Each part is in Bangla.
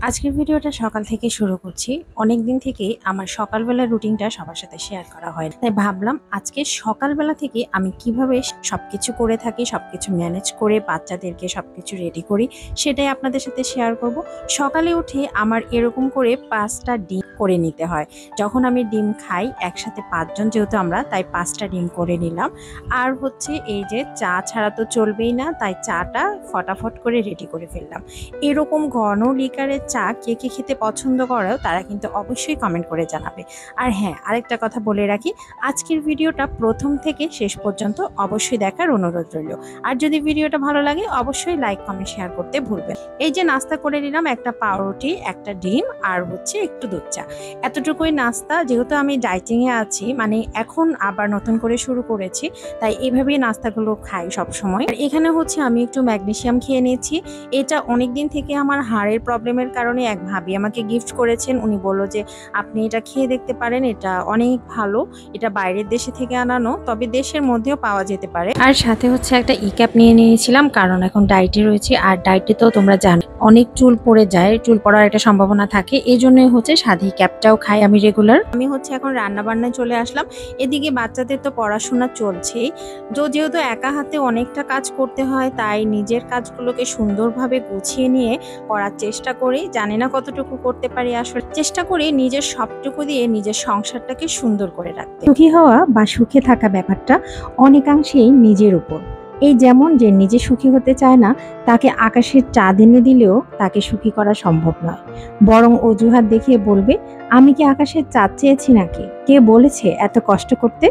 আজকের ভিডিওটা সকাল থেকে শুরু করছি। অনেক দিন থেকেই আমার সকালবেলা রুটিনটা সবার সাথে শেয়ার করা হয়, তাই ভাবলাম আজকে সকালবেলা থেকে আমি কিভাবে সবকিছু করে থাকি, সবকিছু ম্যানেজ করে বাচ্চাদেরকে সবকিছু রেডি করি সেটাই আপনাদের সাথে শেয়ার করব। সকালে উঠে আমার এরকম করে 5টা ডিম করে নিতে হয়। যখন আমি ডিম খাই একসাথে 5 জন যেহেতু আমরা, তাই 5টা ডিম করে নিলাম। আর হচ্ছে এই যে চা ছাড়া তো চলবেই না, তাই চাটা ফটাফট করে রেডি করে ফেললাম। এরকম ঘন লিকারের চা কে কে খেতে পছন্দ করো তারা কিন্তু অবশ্যই কমেন্ট করে জানাবে। আর হ্যাঁ, আরেকটা কথা বলে রাখি, আজকের ভিডিওটা প্রথম থেকে শেষ পর্যন্ত অবশ্যই দেখার অনুরোধ রইল। আর যদি ভিডিওটা ভালো লাগে অবশ্যই লাইক কমেন্ট শেয়ার করতে ভুলবেন। এই যে নাস্তা করে নিলাম, একটা পাউরুটি, একটা ডিম আর হচ্ছে একটু দুধ চা। এতটুকুই নাস্তা। যেহেতু আমি ডাইটিংয়ে আছি, মানে এখন আবার নতুন করে শুরু করেছি, তাই এইভাবেই নাস্তাগুলো খাই সব সময়। আর এখানে হচ্ছে আমি একটু ম্যাগনেসিয়াম খেয়ে নিয়েছি। এটা অনেকদিন থেকে আমার হাড়ের প্রবলেমের কারণে এক ভাবি আমাকে গিফট করেছেন। উনি বলল যে আপনি এটা খেয়ে দেখতে পারেন, এটা অনেক ভালো। এটা বাইরের দেশে থেকে আনানো, তবে দেশের মধ্যেও পাওয়া যেতে পারে। আর সাথে হচ্ছে একটা ক্যাপ নিয়ে নিয়েছিলাম, কারণ এখন ডায়েটে রয়েছে। আর ডায়েটে তো তোমরা জানো অনেক চুল পড়ে যায়, চুল পড়ার একটা সম্ভাবনা থাকে, এই জন্যই হচ্ছে সাথে ক্যাপটাও খাই আমি রেগুলার। আমি হচ্ছে এখন রান্না বান্নায় চলে আসলাম। এদিকে বাচ্চাদের তো পড়াশোনা চলছেই, যেহেতু একা হাতে অনেকটা কাজ করতে হয়, তাই নিজের কাজগুলোকে সুন্দরভাবে গুছিয়ে নিয়ে করার চেষ্টা করি। জানি না কতটুকু করতে পারি, আসলে চেষ্টা করি নিজের সবটুকু দিয়ে নিজের সংসারটাকে সুন্দর করে রাখতে। সুখী হওয়া বা সুখে থাকা ব্যাপারটা অনেকাংশেই নিজের উপর। এই যেমন যে নিজে সুখী হতে চায় না, তাকে আকাশের চাঁদ এনে দিলেও তাকে সুখী করা সম্ভব নয়। বরং অজুহাত দেখিয়ে বলবে, আমি কি আকাশের চাঁদ চেয়েছি নাকি? কে বলেছে এত কষ্ট করতে?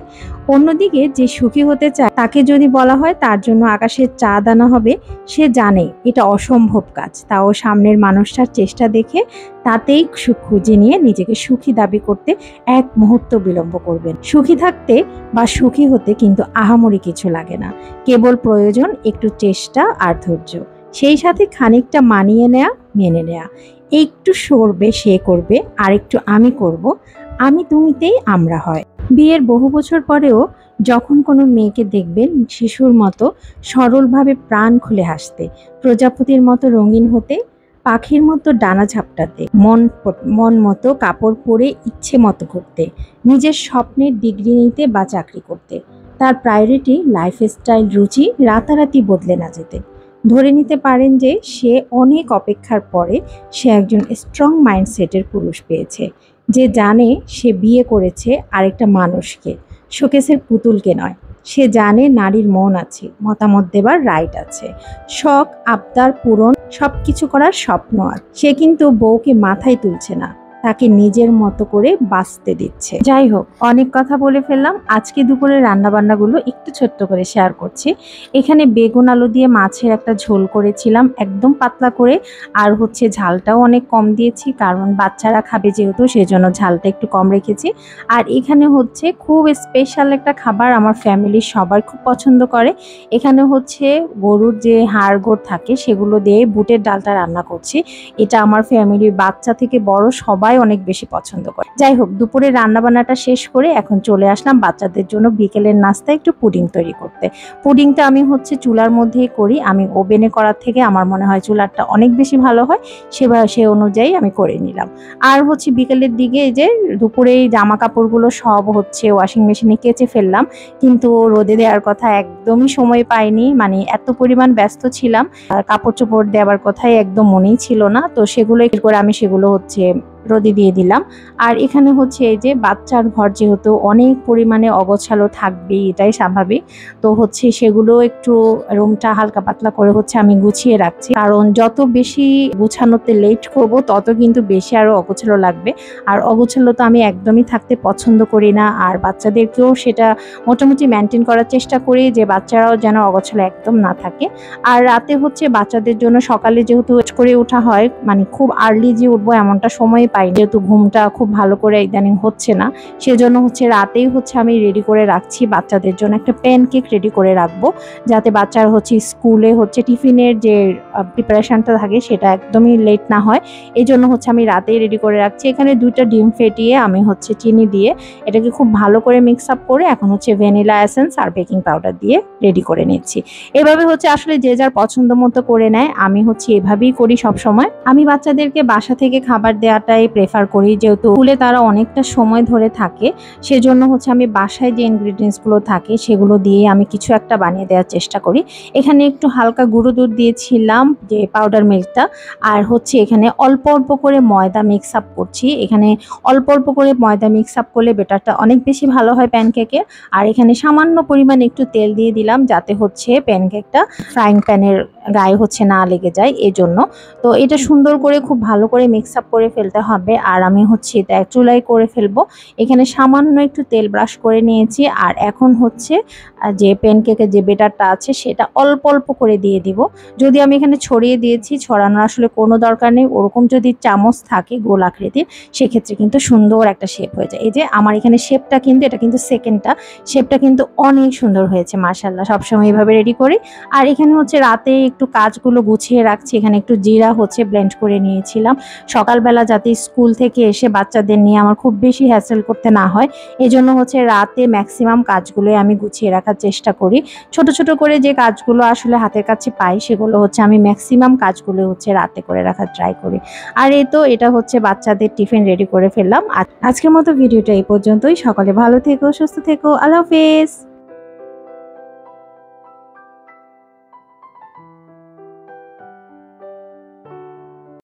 অন্যদিকে যে সুখী হতে চায় তাকে যদি বলা হয় তার জন্য আকাশের চাঁদ আনা হবে, সে জানে এটা অসম্ভব কাজ, তাও সামনের মানুষটার চেষ্টা দেখে তাতেই সুখ খুঁজে নিয়ে নিজেকে সুখী দাবি করতে এক মুহূর্ত বিলম্ব করবেন। সুখী থাকতে বা সুখী হতে কিন্তু আহামরি কিছু লাগে না, কেবল প্রয়োজন একটু চেষ্টা আর ধৈর্য, সেই সাথে খানিকটা মানিয়ে নেয়া, মেনে নেয়া। একটু সরবে সে করবে, আর একটু আমি করব, আমি তুমিতেই আমরা হয়। বিয়ের বহু বছর পরেও যখন কোনো মেয়েকে দেখবেন শিশুর মতো সরলভাবে প্রাণ খুলে হাসতে, প্রজাপতির মতো রঙিন হতে, পাখির মতো ডানা ঝাপটাতে, মন মতো কাপড় পরে ইচ্ছে মতো ঘুরতে, নিজের স্বপ্নের ডিগ্রি নিতে বা চাকরি করতে, তার প্রায়োরিটি লাইফস্টাইল রুচি রাতারাতি বদলে না যেতে, ধরে নিতে পারেন যে সে অনেক অপেক্ষার পরে সে একজন স্ট্রং মাইন্ডসেটের পুরুষ পেয়েছে, যে জানে সে বিয়ে করেছে আরেকটা মানুষকে, শোকেসের পুতুলকে নয়। সে জানে নারীর মন আছে, মতামত দেবার রাইট আছে, শখ আবদার পূরণ সবকিছু করার স্বপ্ন আছে। সে কিন্তু বউকে মাথায় তুলছে না, তাকে নিজের মতো করে বাঁচতে দিচ্ছে। যাই হোক, অনেক কথা বলে ফেললাম। আজকে দুপুরে রান্নাবান্নাগুলো একটু ছোট্ট করে শেয়ার করছি। এখানে বেগুন আলু দিয়ে মাছের একটা ঝোল করেছিলাম, একদম পাতলা করে। আর হচ্ছে ঝালটাও অনেক কম দিয়েছি, কারণ বাচ্চারা খাবে যেহেতু, সেজন্য ঝালটা একটু কম রেখেছি। আর এখানে হচ্ছে খুব স্পেশাল একটা খাবার, আমার ফ্যামিলির সবাই খুব পছন্দ করে। এখানে হচ্ছে গরুর যে হাড় গোড় থাকে সেগুলো দিয়ে বুটের ডালটা রান্না করছি। এটা আমার ফ্যামিলির বাচ্চা থেকে বড় সবাই অনেক বেশি পছন্দ করে। যাই হোক, দুপুরে রান্নাবান্নাটা শেষ করে এখন চলে আসলাম বাচ্চাদের জন্য বিকেলের নাস্তায় একটু পুডিং তৈরি করতে। পুডিংটা আমি হচ্ছে চুলার মধ্যেই করি, আমি ওভেনে করার থেকে আমার মনে হয় চুলারটা অনেক বেশি ভালো হয়, সে অনুযায়ী আমি করে নিলাম। আর হচ্ছে বিকেলের দিকে এই যে দুপুরে জামা কাপড়গুলো সব হচ্ছে ওয়াশিং মেশিনে কেচে ফেললাম, কিন্তু রোদে দেওয়ার কথা একদমই সময় পাইনি, মানে এত পরিমাণ ব্যস্ত ছিলাম। আর কাপড় চোপড় দেওয়ার কথাই একদম মনেই ছিল না, তো সেগুলো করে আমি সেগুলো হচ্ছে রোদে দিয়ে দিলাম। আর এখানে হচ্ছে এই যে বাচ্চার ঘর যেহেতু অনেক পরিমাণে অগোছালো থাকবেই, এটাই স্বাভাবিক, তো হচ্ছে সেগুলো একটু রুমটা হালকা পাতলা করে হচ্ছে আমি গুছিয়ে রাখছি, কারণ যত বেশি গুছানোতে লেট করব তত কিন্তু বেশি আরো অগোছালো লাগবে। আর অগোছালো তো আমি একদমই থাকতে পছন্দ করি না, আর বাচ্চাদেরকেও সেটা মোটামুটি মেনটেন করার চেষ্টা করি যে বাচ্চারাও যেন অগোছালো একদম না থাকে। আর রাতে হচ্ছে বাচ্চাদের জন্য সকালে যেহেতু করে ওঠা হয়, মানে খুব আর্লি যে উঠবো এমনটা সময় পাই, যেহেতু ঘুমটা খুব ভালো করে ইদানিং হচ্ছে না, সেজন্য হচ্ছে রাতেই হচ্ছে আমি রেডি করে রাখছি বাচ্চাদের জন্য একটা প্যানকেক রেডি করে রাখবো, যাতে বাচ্চারা হচ্ছে স্কুলে হচ্ছে টিফিনের যে প্রিপারেশনটা থাকে সেটা একদমই লেট না হয়। এই জন্য হচ্ছে আমি রাতেই রেডি করে রাখছি। এখানে 2টা ডিম ফেটিয়ে আমি হচ্ছে চিনি দিয়ে এটাকে খুব ভালো করে মিক্স আপ করে এখন হচ্ছে ভ্যানিলা এসেন্স আর বেকিং পাউডার দিয়ে রেডি করে নিচ্ছি। এভাবে হচ্ছে আসলে যে যার পছন্দ মতো করে নেয়, আমি হচ্ছে এভাবেই করি সব সময়। আমি বাচ্চাদেরকে বাসা থেকে খাবার দেওয়াটাই প্রেফার করি, যেহেতু স্কুলে তারা অনেকটা সময় ধরে থাকে, সেজন্য হচ্ছে আমি বাসায় যে ইনগ্রিডিয়েন্টসগুলো থাকে সেগুলো দিয়ে আমি কিছু একটা বানিয়ে দেওয়ার চেষ্টা করি। এখানে একটু হালকা গুঁড়ো দুধ দিয়েছিলাম, যে পাউডার মিল্কটা, আর হচ্ছে এখানে অল্প অল্প করে ময়দা মিক্স আপ করছি। এখানে অল্প অল্প করে ময়দা মিক্স আপ করলে বেটারটা অনেক বেশি ভালো হয় প্যানকেকে। আর এখানে সামান্য পরিমাণে একটু তেল দিয়ে দিলাম, যাতে হচ্ছে প্যানকেকটা ফ্রাইং প্যানের গায়ে হচ্ছে না লেগে যায় এই জন্য। তো এটা সুন্দর করে খুব ভালো করে মিক্স আপ করে ফেলতে হবে, আর আমি হচ্ছে এটা চুলায় করে ফেলবো। এখানে সামান্য একটু তেল ব্রাশ করে নিয়েছি, আর এখন হচ্ছে যে প্যানকেকের যে বেটারটা আছে সেটা অল্প অল্প করে দিয়ে দিব। যদি আমি এখানে ছড়িয়ে দিয়েছি, ছড়ানোর আসলে কোনো দরকার নেই। ওরকম যদি চামচ থাকে গোল আকৃতির, সেক্ষেত্রে কিন্তু সুন্দর একটা শেপ হয়ে যায়। এই যে আমার এখানে শেপটা কিন্তু, এটা কিন্তু সেকেন্ডটা, শেপটা কিন্তু অনেক সুন্দর হয়েছে মাশাআল্লাহ। সবসময় এইভাবে রেডি করি। আর এখানে হচ্ছে রাতে একটু কাজগুলো গুছিয়ে রাখছি। এখানে একটু জিরা হচ্ছে ব্লেন্ড করে নিয়েছিলাম সকালবেলা, যাতে স্কুল থেকে এসে বাচ্চাদের নিয়ে আমার খুব বেশি হ্যাসেল করতে না হয়। এই জন্য হচ্ছে রাতে ম্যাক্সিমাম কাজগুলোই আমি গুছিয়ে রাখার চেষ্টা করি। ছোট ছোট করে যে কাজগুলো আসলে হাতের কাছে পাই, সেগুলো হচ্ছে আমি ম্যাক্সিমাম কাজগুলো হচ্ছে রাতে করে রাখার ট্রাই করি। আর এই তো এটা হচ্ছে বাচ্চাদের টিফিন রেডি করে ফেললাম। আজকের মতো ভিডিওটা এই পর্যন্তই। সকলে ভালো থেকো, সুস্থ থেকো, আল্লাহ হাফেজ।